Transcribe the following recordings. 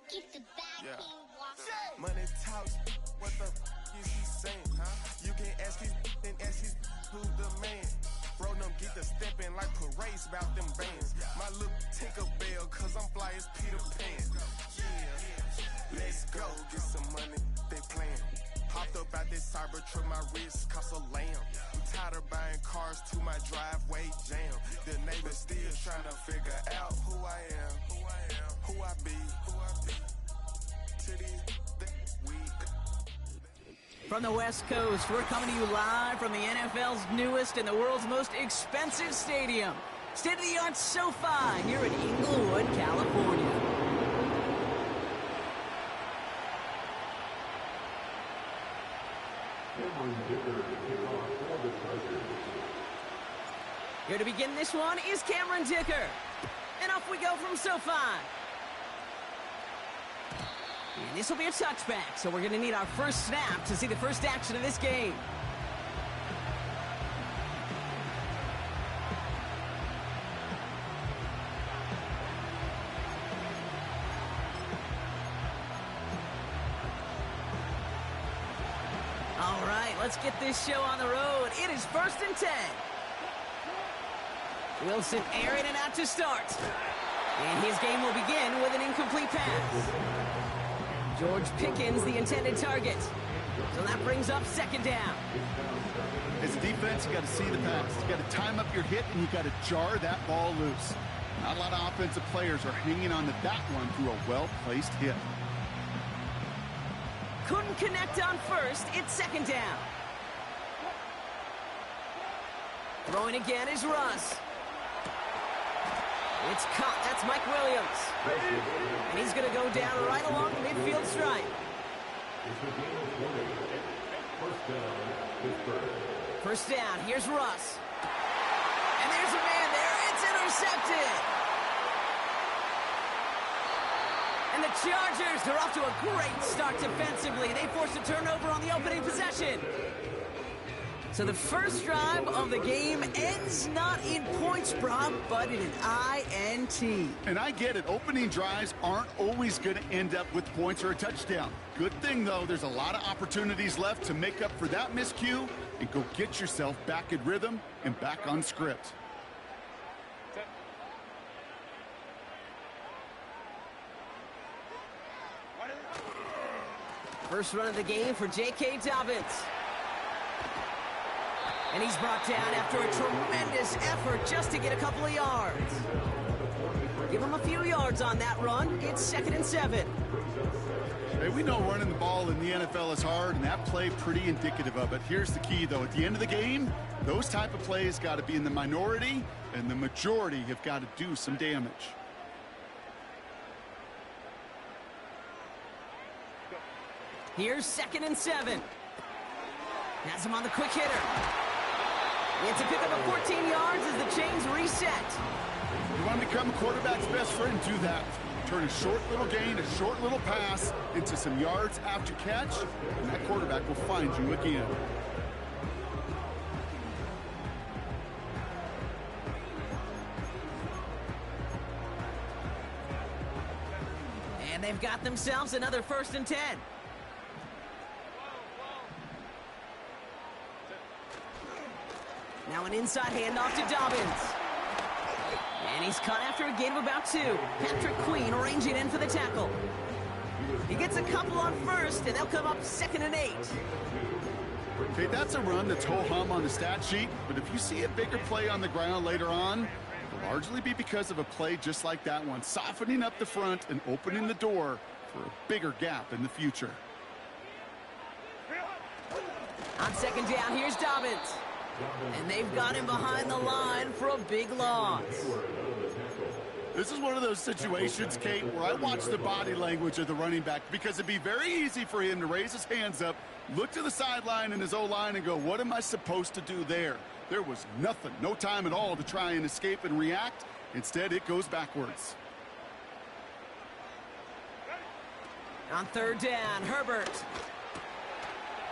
Keep the back walking. Money talks, what the is he saying? You can ask his and ask his who the man. Bro, them get the stepping like parades about them bands. My little Tinkerbell, cause I'm fly as Peter Pan. Yeah, let's go, get some money, they playing. Hopped up out this Cybertruck, my wrist cost a lamb. I'm tired of buying cars to my driveway jam. The neighbors still trying to figure out who I am, who I be, to these week. From the West Coast, we're coming to you live from the NFL's newest and the world's most expensive stadium, state-of-the-art SoFi, here in Inglewood, California. Here to begin this one is Cameron Dicker. And off we go from SoFi. And this will be a touchback, so we're going to need our first snap to see the first action of this game. All right, let's get this show on the road. It is 1st and 10. Wilson airing it out to start. And his game will begin with an incomplete pass. George Pickens, the intended target. So that brings up 2nd down. As a defense, you got to see the pass. You got to time up your hit, and you got to jar that ball loose. Not a lot of offensive players are hanging on to that one through a well-placed hit. Couldn't connect on first. It's 2nd down. Throwing again is Russ. It's caught. That's Mike Williams. And he's going to go down right along the midfield stripe. First down. Here's Russ. And there's a man there. It's intercepted. And the Chargers are off to a great start defensively. They forced a turnover on the opening possession. So the first drive of the game ends not in points, Brock, but in an INT. And I get it. Opening drives aren't always going to end up with points or a touchdown. Good thing, though, there's a lot of opportunities left to make up for that miscue and go get yourself back in rhythm and back on script. First run of the game for J.K. Dobbins. And he's brought down after a tremendous effort just to get a couple of yards. Give him a few yards on that run. It's 2nd and 7. Hey, we know running the ball in the NFL is hard, and that play pretty indicative of it. Here's the key, though. At the end of the game, those type of plays got to be in the minority, and the majority have got to do some damage. Here's 2nd and 7. Has him on the quick hitter. It's a pickup of 14 yards as the chains reset. You want to become a quarterback's best friend, do that. Turn a short little gain, a short little pass into some yards after catch, and that quarterback will find you again. And they've got themselves another 1st and 10. Now an inside handoff to Dobbins. And he's caught after a gain of about 2. Patrick Queen arranging in for the tackle. He gets a couple on first, and they'll come up 2nd and 8. Okay, that's a run that's ho-hum on the stat sheet, but if you see a bigger play on the ground later on, it'll largely be because of a play just like that one, softening up the front and opening the door for a bigger gap in the future. On 2nd down, here's Dobbins. And they've got him behind the line for a big loss. This is one of those situations, Kate, where I watch the body language of the running back because it'd be very easy for him to raise his hands up, look to the sideline in his O-line and go, what am I supposed to do there? There was nothing, no time at all to try and escape and react. Instead, it goes backwards. On 3rd down, Herbert.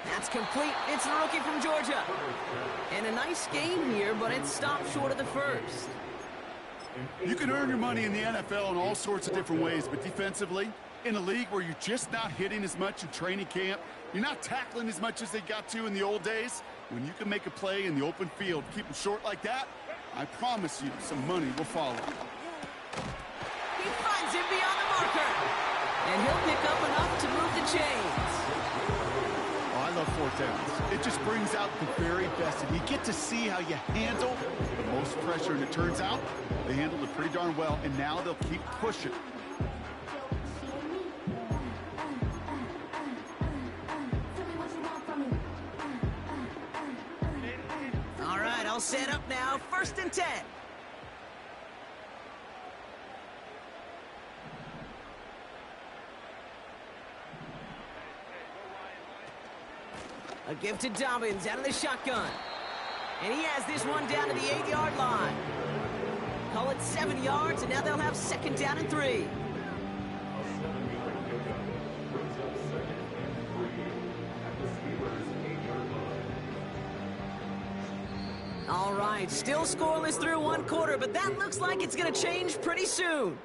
That's complete. It's the rookie from Georgia. And a nice game here, but it stopped short of the first. You can earn your money in the NFL in all sorts of different ways, but defensively, in a league where you're just not hitting as much in training camp, you're not tackling as much as they got to in the old days, when you can make a play in the open field, keep them short like that, I promise you some money will follow. He finds him beyond the marker. And he'll pick up enough to move the chains. Oh, I love fourth downs. It just brings out the very best. And you get to see how you handle the most pressure. And it turns out they handled it pretty darn well. And now they'll keep pushing. All right, I'll set up now. 1st and 10. A give to Dobbins out of the shotgun. And he has this one down to the 8-yard line. Call it 7 yards, and now they'll have 2nd down and 3. All right, still scoreless through 1 quarter, but that looks like it's going to change pretty soon.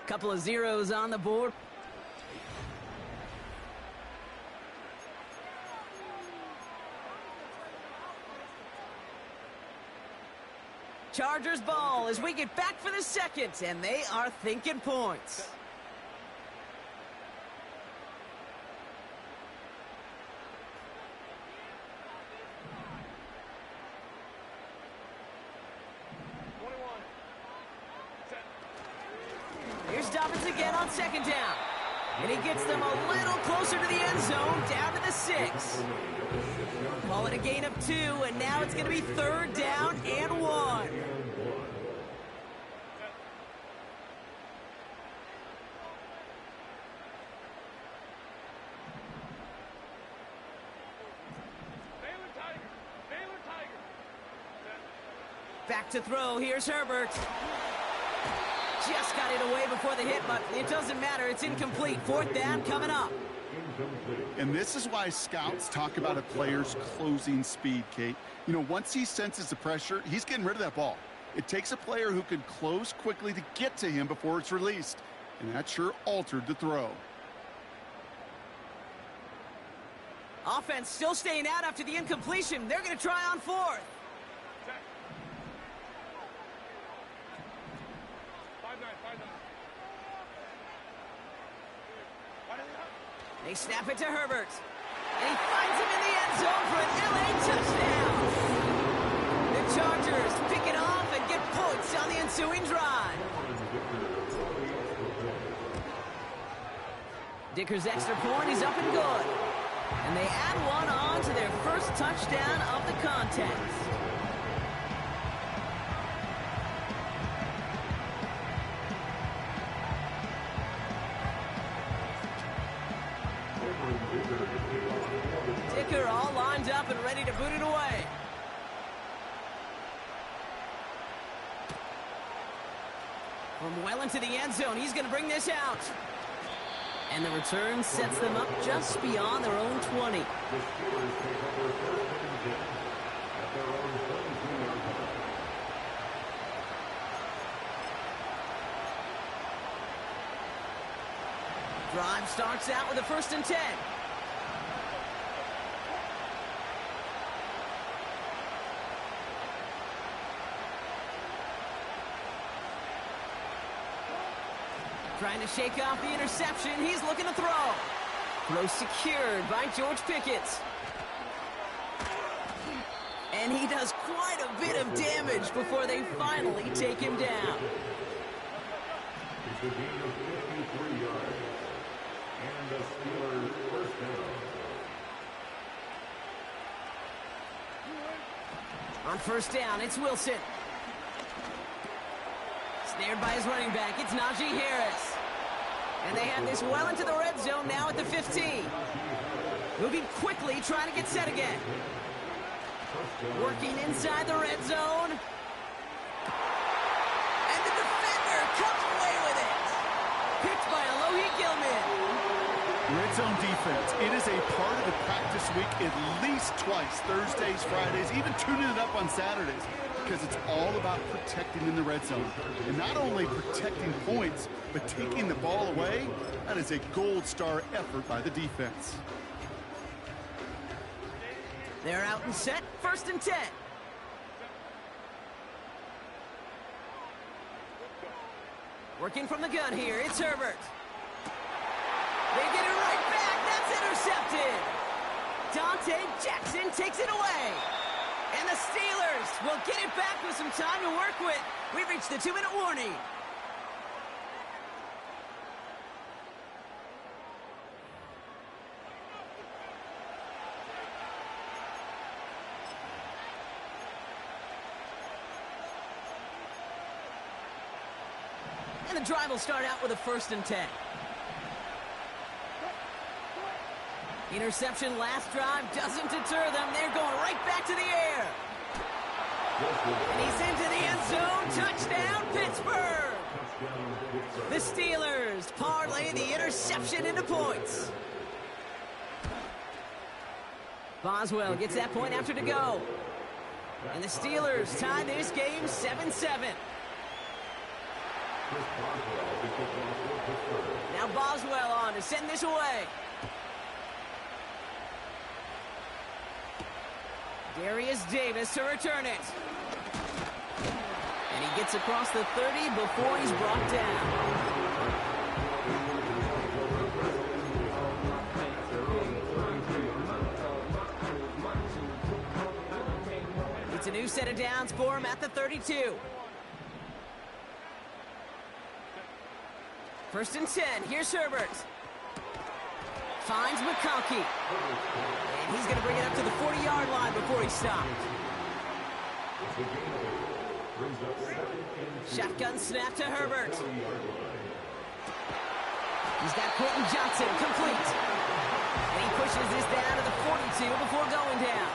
Couple of zeros on the board. Chargers ball as we get back for the 2nd, and they are thinking points. Here's Dobbins again on 2nd down. And he gets them a little closer to the end zone, down to the 6. Call it a gain of 2, and now it's going to be 3rd down and 1. Back to throw. Here's Herbert. Just got it away before the hit, but it doesn't matter. It's incomplete. 4th down coming up. And this is why scouts talk about a player's closing speed, Kate. You know, once he senses the pressure, he's getting rid of that ball. It takes a player who can close quickly to get to him before it's released. And that sure altered the throw. Offense still staying out after the incompletion. They're going to try on 4th. They snap it to Herbert. And he finds him in the end zone for an LA touchdown. The Chargers pick it off and get points on the ensuing drive. Dicker's extra point is up and good. And they add one on to their first touchdown of the contest. Dicker all lined up and ready to boot it away. From well into the end zone, he's going to bring this out. And the return sets them up just beyond their own 20. Drive starts out with a 1st and 10. Trying to shake off the interception. He's looking to throw. Throw secured by George Pickett. And he does quite a bit of damage before they finally take him down. It's a gain of 53 yards. And the Steelers first down. On 1st down, it's Wilson. Snared by his running back, it's Najee Harris. And they have this well into the red zone now at the 15. Moving quickly, trying to get set again. Working inside the red zone. And the defender comes away with it. Picked by Alohi Gilman. Red zone defense. It is a part of the practice week at least twice. Thursdays, Fridays, even tuning it up on Saturdays. because it's all about protecting in the red zone. And not only protecting points, but taking the ball away. That is a gold star effort by the defense. They're out and set. 1st and 10. Working from the gun here, it's Herbert. They get it right back. That's intercepted. Dante Jackson takes it away. And the Steelers will get it back with some time to work with. We've reached the 2-minute warning. And the drive will start out with a 1st and 10. Interception last drive doesn't deter them. They're going right back to the air. And he's into the end zone. Touchdown, Pittsburgh. The Steelers parlay the interception into points. Boswell gets that point after to go. And the Steelers tie this game 7-7. Now Boswell on to send this away. Darius Davis to return it. And he gets across the 30 before he's brought down. It's a new set of downs for him at the 32. 1st and 10. Here's Herbert. Finds McConkey. And he's going to bring it up to the 40-yard line before he stopped. Shotgun snap to Herbert. He's got Quentin Johnson complete. And he pushes this down to the 42 before going down.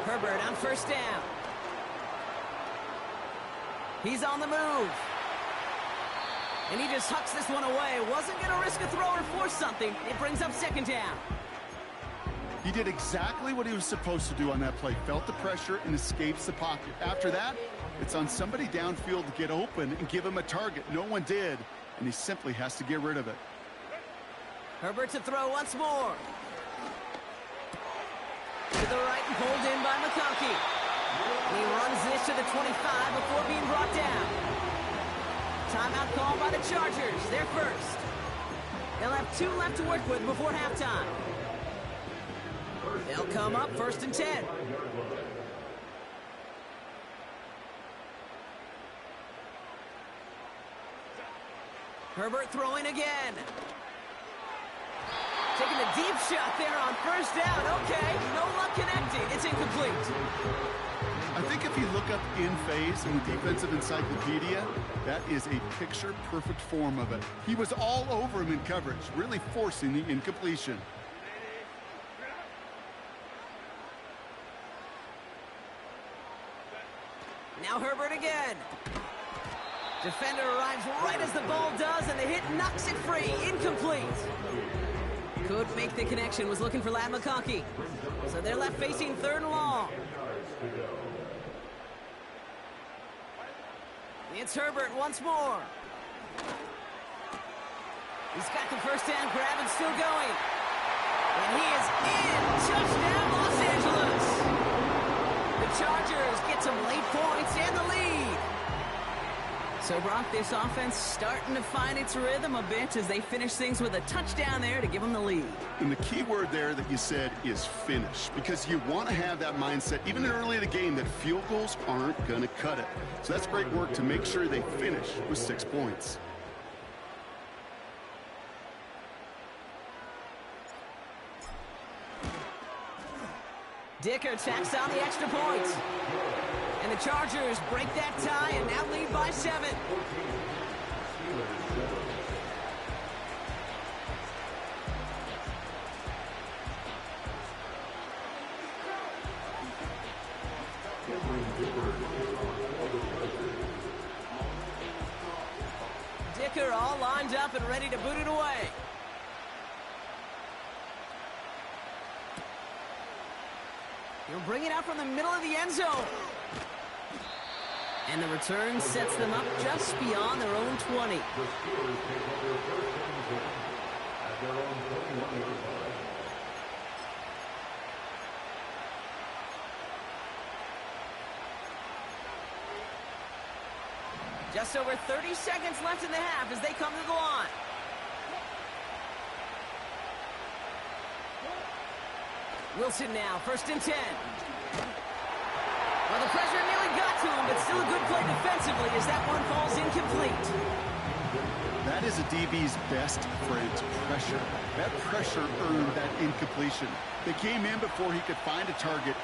Herbert on 1st down. He's on the move. And he just hucks this one away. Wasn't going to risk a throw or force something. It brings up 2nd down. He did exactly what he was supposed to do on that play. Felt the pressure and escapes the pocket. After that, it's on somebody downfield to get open and give him a target. No one did, and he simply has to get rid of it. Herbert to throw once more. To the right and pulled in by McConkey. And he runs this to the 25 before being brought down. Timeout called by the Chargers. They're first. They'll have 2 left to work with before halftime. They'll come up 1st and 10. Herbert throwing again. Taking a deep shot there on 1st down. Okay, no luck connecting. It's incomplete. I think if you look up in phase in the defensive encyclopedia, that is a picture-perfect form of it. He was all over him in coverage, really forcing the incompletion. Now Herbert again. Defender arrives right as the ball does, and the hit knocks it free. Incomplete. Could make the connection. Was looking for Ladd McConkey. So they're left facing 3rd and long. It's Herbert once more. He's got the 1st down grab and still going. And he is in. Touchdown, Los Angeles. The Chargers get some late points and the lead. So, Brock, this offense starting to find its rhythm a bit as they finish things with a touchdown there to give them the lead. And the key word there that you said is finish, because you want to have that mindset, even early in the game, that field goals aren't going to cut it. So that's great work to make sure they finish with 6 points. Dicker tacks on the extra point. And the Chargers break that tie and now lead by 7. Dicker all lined up and ready to boot it away. He'll bring it out from the middle of the end zone. And the return sets them up just beyond their own 20. The Steelers take up their first and 10 at their own 21-yard line. Just over 30 seconds left in the half as they come to the line. Wilson now, 1st and 10. Well, the pressure nearly got to him, but still a good play defensively as that one falls incomplete. That is a DB's best friend, pressure. That pressure earned that incompletion. They came in before he could find a target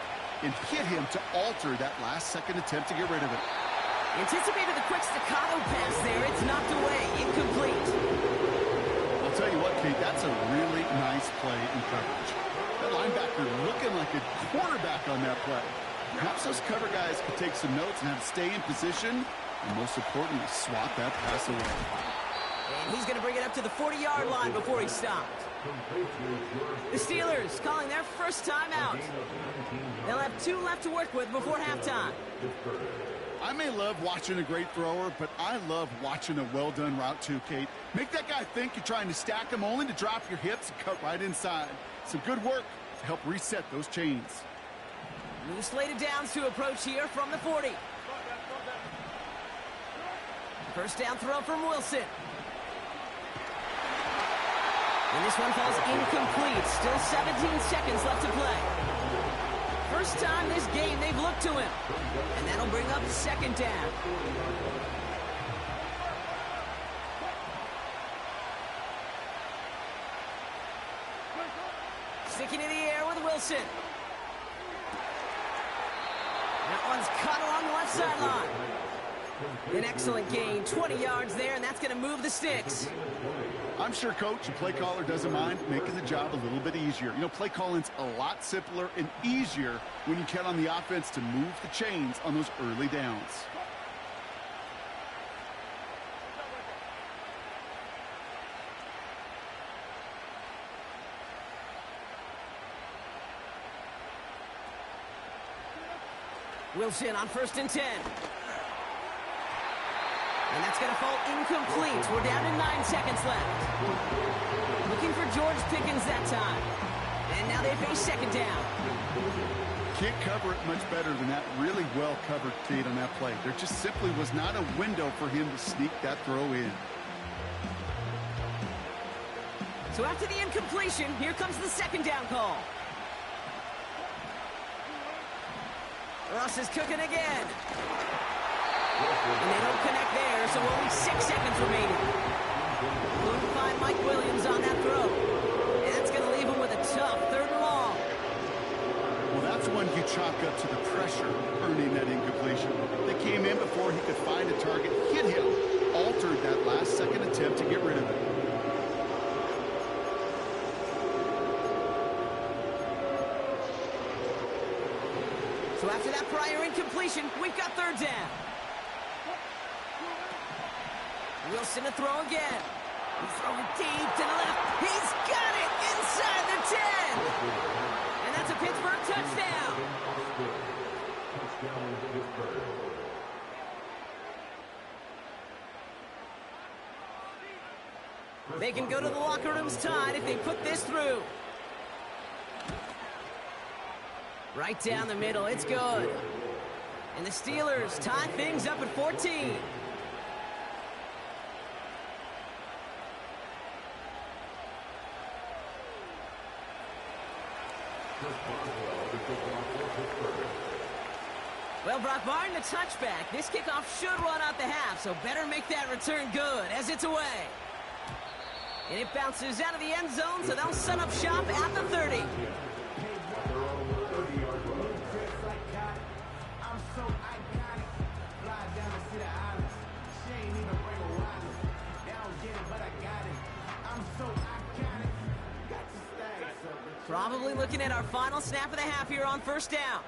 and hit him to alter that last-second attempt to get rid of it. Anticipated the quick staccato pass there. It's knocked away, incomplete. I'll tell you what, Kate, that's a really nice play in coverage. That linebacker looking like a quarterback on that play. Perhaps those cover guys could take some notes on how to stay in position and, most importantly, swat that pass away. And he's going to bring it up to the 40-yard line before he stopped. The Steelers calling their first timeout. They'll have 2 left to work with before halftime. I may love watching a great thrower, but I love watching a well-done route too, Kate. Make that guy think you're trying to stack him only to drop your hips and cut right inside. Some good work to help reset those chains. New slated downs to approach here from the 40. First down throw from Wilson. And this one falls incomplete. Still 17 seconds left to play. First time this game they've looked to him. And that'll bring up 2nd down. Sticking in the air with Wilson. That one's caught along the left sideline. An excellent gain, 20 yards there, and that's going to move the sticks. I'm sure coach and play caller doesn't mind making the job a little bit easier. You know, play calling's a lot simpler and easier when you count on the offense to move the chains on those early downs. Wilson on 1st and 10. And that's going to fall incomplete. We're down to 9 seconds left. Looking for George Pickens that time. And now they face 2nd down. Can't cover it much better than that. Really well covered, Kate, on that play. There just simply was not a window for him to sneak that throw in. So after the incompletion, here comes the 2nd down call. Ross is cooking again. And they don't connect there, so only 6 seconds remaining. Couldn't find Mike Williams on that throw. And that's going to leave him with a tough 3rd and long. Well, that's one you chalk up to the pressure earning that incompletion. They came in before he could find a target, hit him, altered that last-second attempt to get rid of it. So after that prior incompletion, we've got 3rd down. Wilson to throw again. He's throwing deep to the left. He's got it inside the 10. And that's a Pittsburgh touchdown. They can go to the locker rooms tied if they put this through. Right down the middle, it's good. And the Steelers tie things up at 14. Well, Brock Martin, the touchback. This kickoff should run out the half, so better make that return good as it's away. And it bounces out of the end zone, so they'll set up shop at the 30. Probably looking at our final snap of the half here on 1st down.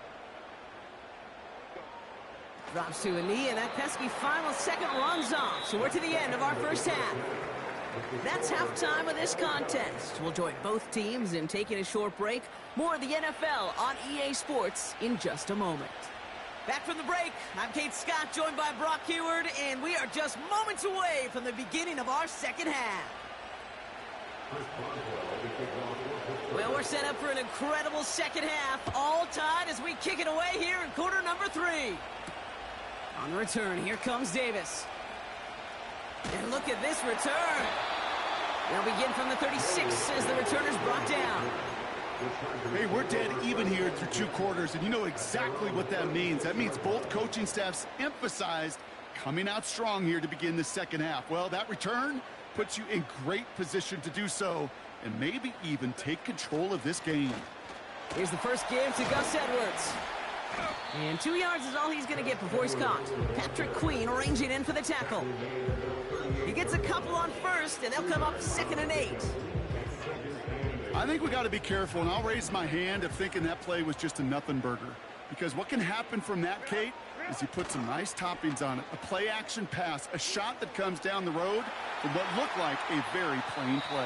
Drops to a knee, and that pesky final second runs off. So we're to the end of our 1st half. That's halftime of this contest. We'll join both teams in taking a short break. More of the NFL on EA Sports in just a moment. Back from the break, I'm Kate Scott, joined by Brock Heward, and we are just moments away from the beginning of our second half. Well, we're set up for an incredible second half, all tied as we kick it away here in quarter number 3. On the return, here comes Davis. And look at this return. They'll begin from the 36 as the return is brought down. Hey, we're dead even here through 2 quarters, and you know exactly what that means. That means both coaching staffs emphasized coming out strong here to begin the second half. Well, that return puts you in great position to do so and maybe even take control of this game. Here's the first give to Gus Edwards. And 2 yards is all he's going to get before he's caught. Patrick Queen arranging in for the tackle. He gets a couple on first, and they'll come up 2nd and 8. I think we got to be careful, and I'll raise my hand of thinking that play was just a nothing burger. Because what can happen from that, Kate, is he put some nice toppings on it. A play-action pass, a shot that comes down the road from what looked like a very plain play.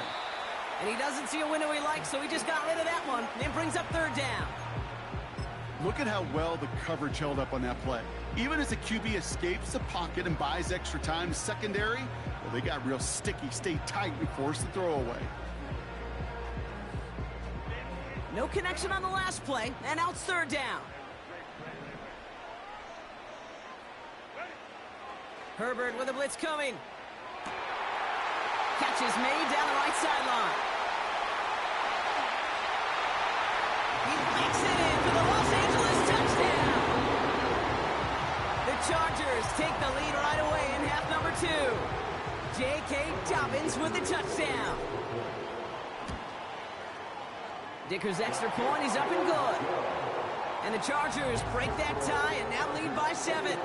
And he doesn't see a window he likes, so he just got rid of that one. And brings up 3rd down. Look at how well the coverage held up on that play. Even as the QB escapes the pocket and buys extra time, secondary, well, they got real sticky, stayed tight, and forced the throw away. No connection on the last play, and now it's 3rd down. Herbert with a blitz coming. Catch is made down the right sideline. He makes it in for the Los Angeles touchdown. The Chargers take the lead right away in half number 2. J.K. Dobbins with the touchdown. Dicker's extra point is up and good. And the Chargers break that tie and now lead by 7.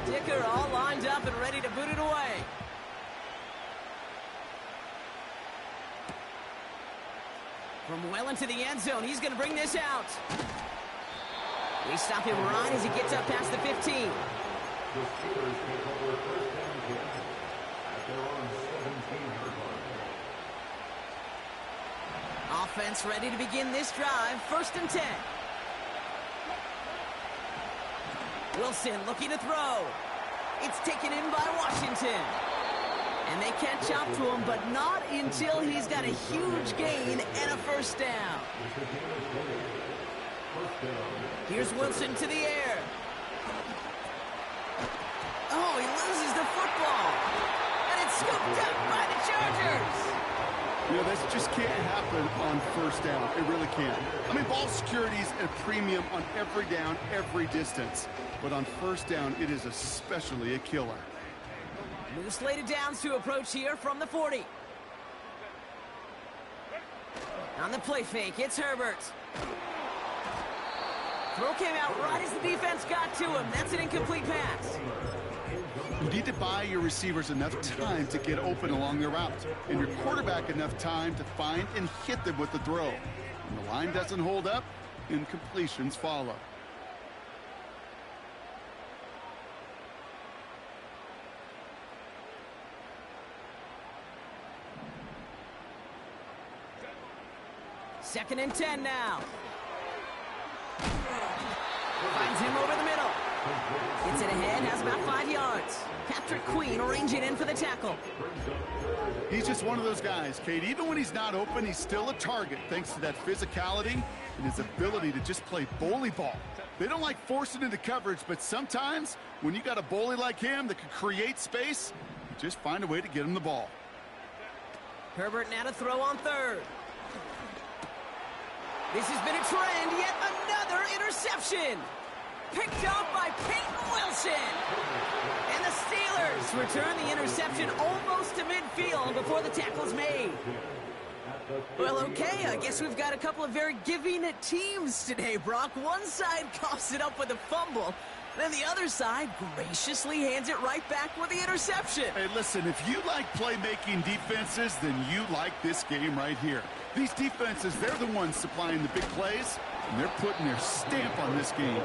Dicker all lined up and ready to boot it away. From well into the end zone, he's going to bring this out. We stop him right as he gets up past the 15. Offense ready to begin this drive. 1st and 10. Wilson looking to throw. It's taken in by Washington. And they catch up to him, but not until he's got a huge gain and a 1st down. Here's Wilson to the air. Oh, he loses the football. And it's scooped up by the Chargers. You know, this just can't happen on 1st down. It really can't. I mean, ball security is a premium on every down, every distance. But on 1st down, it is especially a killer. New slated downs to approach here from the 40. On the play fake, it's Herbert. Throw came out right as the defense got to him. That's an incomplete pass. You need to buy your receivers enough time to get open along their route, and your quarterback enough time to find and hit them with the throw. When the line doesn't hold up, incompletions follow. Second and 10 now. Finds him over the middle. Gets it ahead, has about 5 yards. Patrick Queen arranging in for the tackle. He's just one of those guys, Kate. Even when he's not open, he's still a target thanks to that physicality and his ability to just play bully ball. They don't like forcing into coverage, but sometimes when you got a bully like him that can create space, you just find a way to get him the ball. Herbert now to throw on 3rd. This has been a trend, yet another interception. Picked off by Peyton Wilson. And the Steelers return the interception almost to midfield before the tackle's made. Well, okay, I guess we've got a couple of very giving teams today, Brock. One side coughs it up with a fumble, Then the other side graciously hands it right back with the interception. Hey, listen, if you like playmaking defenses, then you like this game right here. These defenses, they're the ones supplying the big plays, and they're putting their stamp on this game.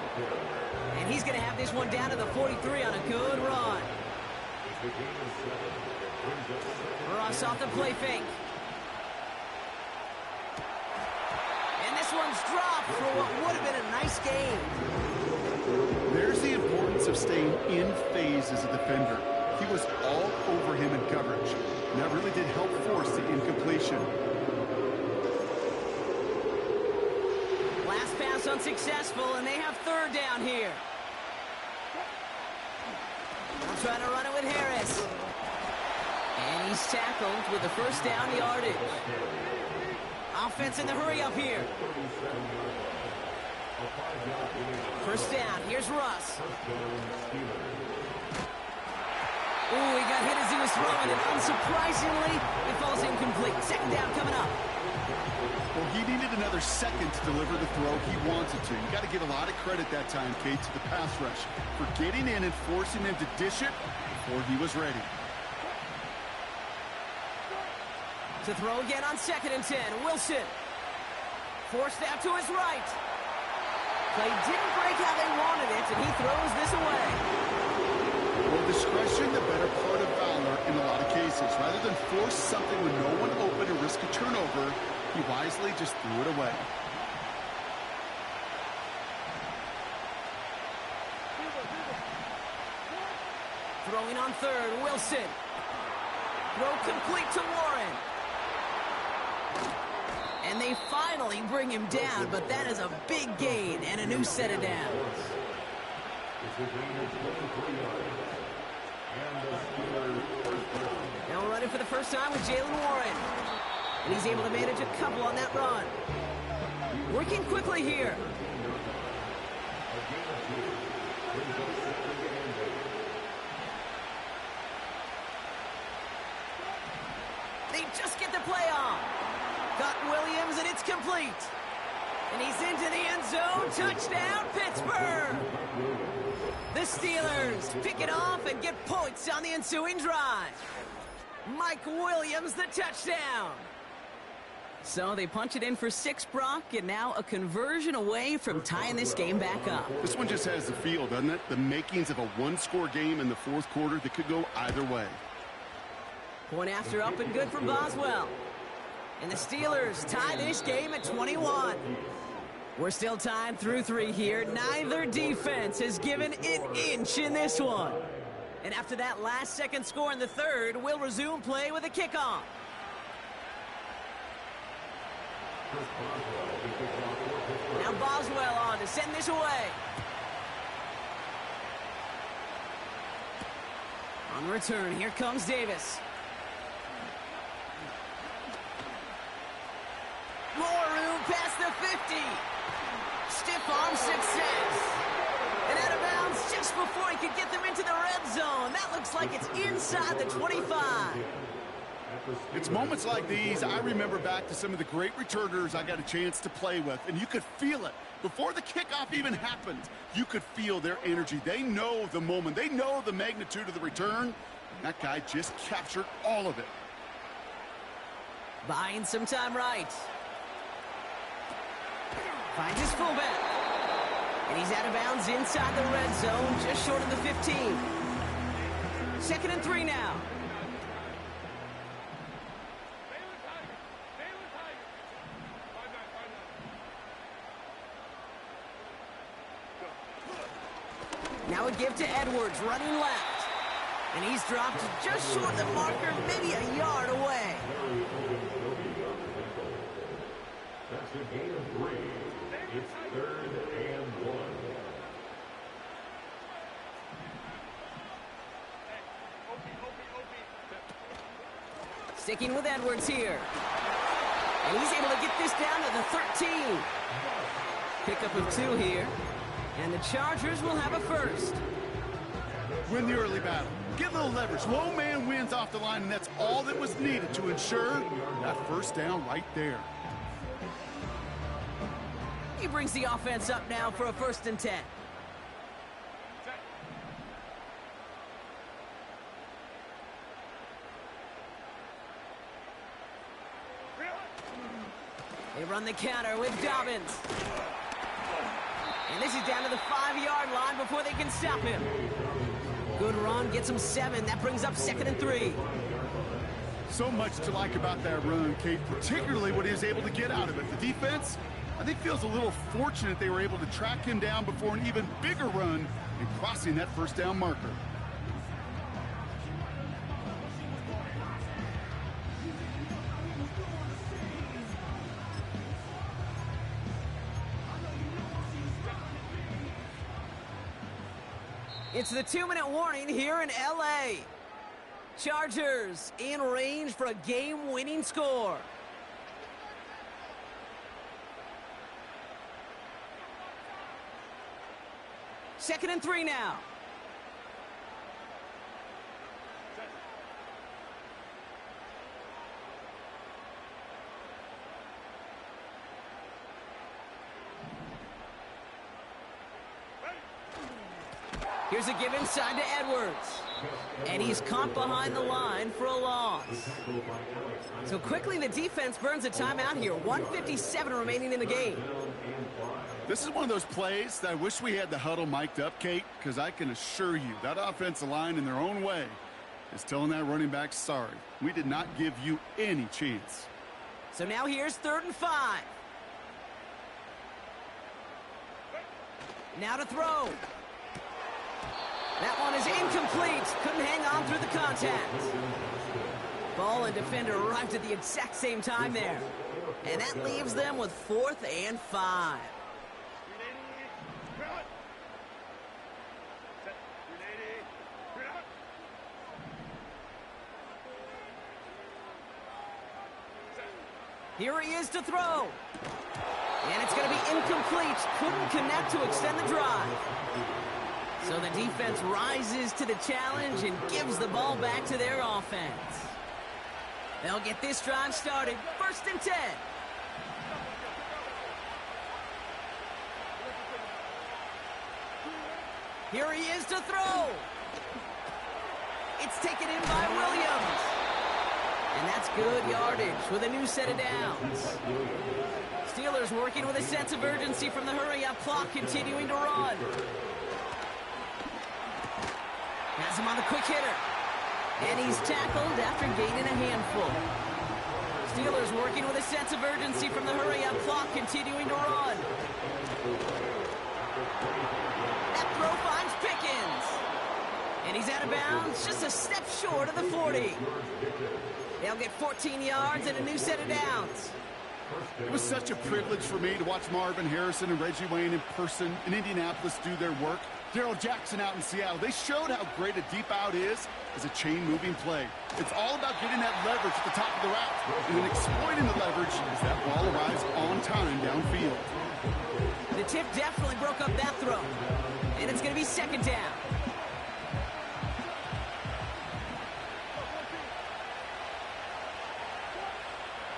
And he's going to have this one down to the 43 on a good run. Ross off the play fake. And this one's dropped for what would have been a nice game. There's the importance of staying in phase as a defender. He was all over him in coverage. And that really did help force the incompletion. Last pass unsuccessful, and they have third down here. They'll try to run it with Harris. And he's tackled with the first down yardage. Offense in the hurry up here. First down, here's Russ. Ooh, he got hit as he was throwing, and unsurprisingly, it falls incomplete. Second down coming up. Well, he needed another second to deliver the throw he wanted to. You got to give a lot of credit that time, Kate, to the pass rush for getting in and forcing him to dish it before he was ready. To throw again on 2nd and 10. Wilson. Forced out to his right. Play didn't break how they wanted it, and he throws this away. Well, discretion, the better part of valor in a lot of cases. Rather than force something with no one open and risk a turnover, he wisely just threw it away. Throwing on third, Wilson. Throw complete to Warren. And they finally bring him down, but that is a big gain and a new set of downs. Now we're running for the first time with Jaylen Warren. And he's able to manage a couple on that run. Working quickly here. They just get the play off. Got Williams, and it's complete. And he's into the end zone. Touchdown, Pittsburgh. The Steelers pick it off and get points on the ensuing drive. Mike Williams, the touchdown. So they punch it in for 6, Brock, and now a conversion away from tying this game back up. This one just has the feel, doesn't it? The makings of a one-score game in the fourth quarter that could go either way. Point after up and good from Boswell. And the Steelers tie this game at 21. We're still tied through 3 here. Neither defense has given an inch in this one. And after that last-second score in the third, we'll resume play with a kickoff. Now Boswell on to send this away. On return, here comes Davis. More room past the 50. Stiff arm success. And out of bounds just before he could get them into the red zone. That looks like it's inside the 25. It's moments like these I remember back to some of the great returners I got a chance to play with, and you could feel it. Before the kickoff even happened, you could feel their energy. They know the moment. They know the magnitude of the return. That guy just captured all of it. Buying some time right. Finds his fullback. And he's out of bounds inside the red zone, just short of the 15. 2nd and 3 now. Now a give to Edwards, running left. And he's dropped just short of the marker, maybe a yard away. That's a gain of 3. It's 3rd and 1. Sticking with Edwards here. And he's able to get this down to the 13. Pickup of 2 here. And the Chargers will have a first. Win the early battle. Get a little leverage. Low man wins off the line, and that's all that was needed to ensure that first down right there. He brings the offense up now for a 1st and 10. They run the counter with Dobbins. And this is down to the 5-yard line before they can stop him. Good run, gets him 7. That brings up 2nd and 3. So much to like about that run, Kate, particularly what he was able to get out of it. The defense, I think, feels a little fortunate they were able to track him down before an even bigger run and crossing that first down marker. It's the 2-minute warning here in LA. Chargers in range for a game-winning score. Second and 3 now. Here's a give inside to Edwards. And he's caught behind the line for a loss. So quickly the defense burns a timeout here. 1:57 remaining in the game. This is one of those plays that I wish we had the huddle mic'd up, Kate, because I can assure you that offensive line in their own way is telling that running back, sorry, we did not give you any chance. So now here's 3rd and 5. Now to throw. That one is incomplete. Couldn't hang on through the contact. Ball and defender arrived at the exact same time there. And that leaves them with 4th and 5. Here he is to throw. And it's going to be incomplete. Couldn't connect to extend the drive. So the defense rises to the challenge and gives the ball back to their offense. They'll get this drive started. 1st and 10. Here he is to throw. It's taken in by Williams. And that's good yardage with a new set of downs. Steelers working with a sense of urgency from the hurry-up clock, continuing to run. Has him on the quick hitter. And he's tackled after gaining a handful. Steelers working with a sense of urgency from the hurry-up clock, continuing to run. That throw finds Pickens. And he's out of bounds, just a step short of the 40. They'll get 14 yards and a new set of downs. It was such a privilege for me to watch Marvin Harrison and Reggie Wayne in person in Indianapolis do their work. Darrell Jackson out in Seattle, they showed how great a deep out is as a chain-moving play. It's all about getting that leverage at the top of the route and then exploiting the leverage as that ball arrives on time downfield. The tip definitely broke up that throw. And it's going to be 2nd down.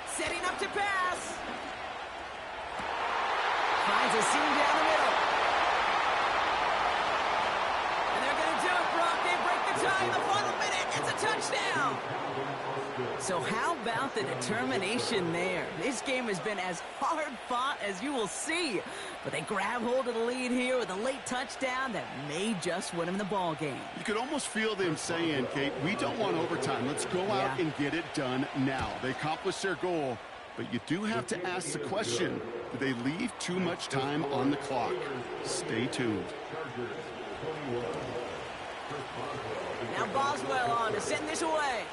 Setting up to pass. Finds a seam down the middle. And they're going to do it, Brock. They break the tie in the final minute. It's a touchdown. So how about the determination there? This game has been as hard fought as you will see. But they grab hold of the lead here with a late touchdown that may just win them the ball game. You could almost feel them saying, Kate, we don't want overtime. Let's go out and get it done now. They accomplished their goal, but you do have to ask the question, do they leave too much time on the clock? Stay tuned. Now Boswell on to send this away.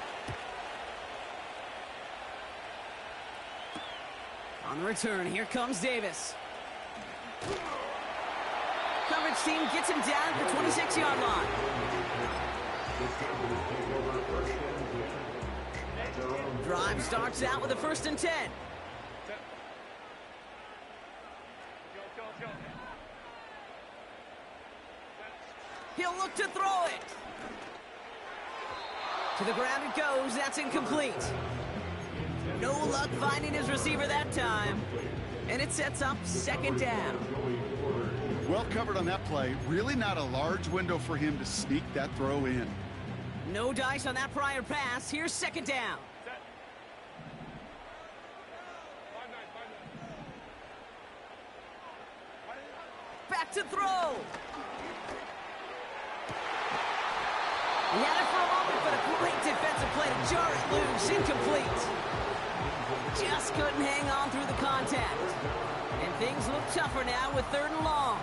On the return, here comes Davis. Coverage team gets him down at the 26-yard line. Drive starts out with a 1st and 10. He'll look to throw it. To the ground it goes. That's incomplete. No luck finding his receiver that time. And it sets up 2nd down. Well covered on that play. Really not a large window for him to sneak that throw in. No dice on that prior pass. Here's 2nd down. back to throw. He had it for a moment, but a great defensive play to jar it loose. Incomplete. Just couldn't hang on through the contact. And things look tougher now with 3rd and long.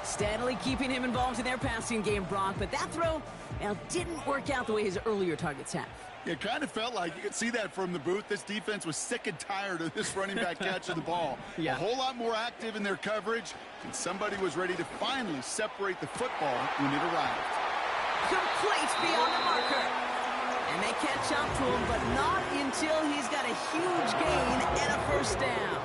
Steadily keeping him involved in their passing game, Brock, but that throw, well, didn't work out the way his earlier targets have. It kind of felt like, you could see that from the booth, this defense was sick and tired of this running back catching the ball. Yeah. A whole lot more active in their coverage, and somebody was ready to finally separate the football when it arrived. Complete beyond the marker. And they catch up to him, but not until he's got a huge gain and a 1st down.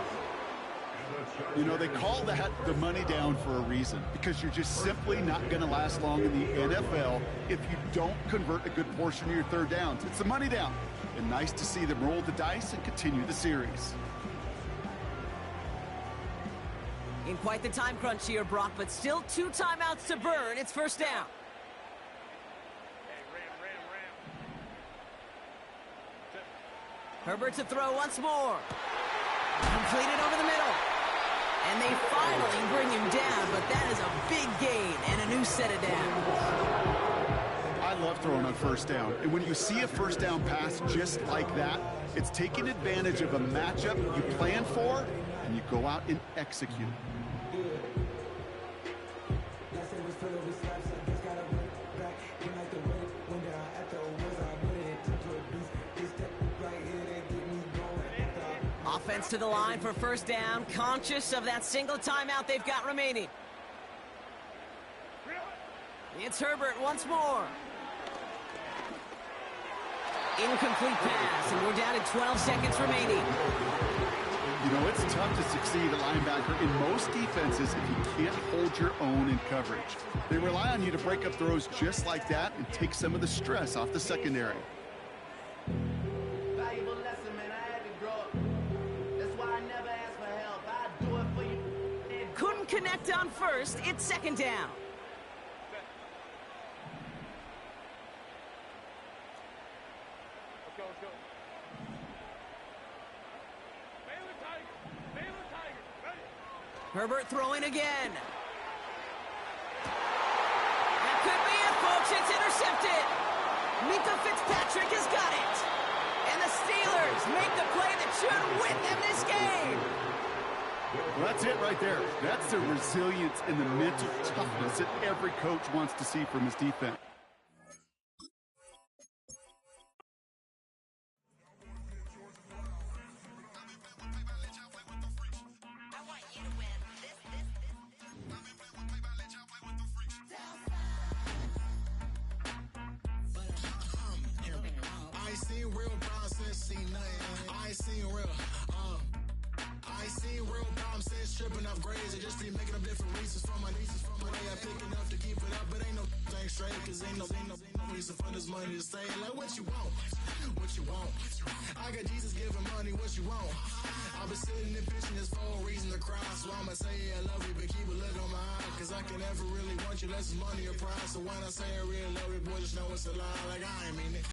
You know, they call that the money down for a reason, because you're just simply not going to last long in the NFL if you don't convert a good portion of your 3rd downs. It's the money down. And nice to see them roll the dice and continue the series. In quite the time crunch here, Brock, but still 2 timeouts to burn. It's 1st down. Herbert to throw once more. Completed over the middle. And they finally bring him down, but that is a big gain and a new set of downs. I love throwing on 1st down. And when you see a 1st down pass just like that, it's taking advantage of a matchup you plan for, and you go out and execute. Offense to the line for 1st down, conscious of that single timeout they've got remaining. It's Herbert once more. Incomplete pass, and we're down to 12 seconds remaining. You know, it's tough to succeed at linebacker in most defenses if you can't hold your own in coverage. They rely on you to break up throws just like that and take some of the stress off the secondary. Valuable lesson, man. I had to grow up. That's why I never ask for help. I do it for you. Couldn't connect on 1st. It's 2nd down. Herbert throwing again. That could be it, folks. It's intercepted. Mika Fitzpatrick has got it. And the Steelers make the play that should win them this game. Well, that's it right there. That's the resilience and the mental toughness that every coach wants to see from his defense. Tripping off grades, I just be making up different reasons for my nieces. From my way I pick enough to keep it up, but ain't no thing straight, cause ain't no reason for this money to stay. Like what you want, what you want. I got Jesus giving money, what you want. I've been sitting and pitching this for a reason to cry, so I'ma say I love you, but keep a look on my eye, cause I can never really want you less than money or pride. So when I say I really love you, boy, just know it's a lie, like I ain't mean it.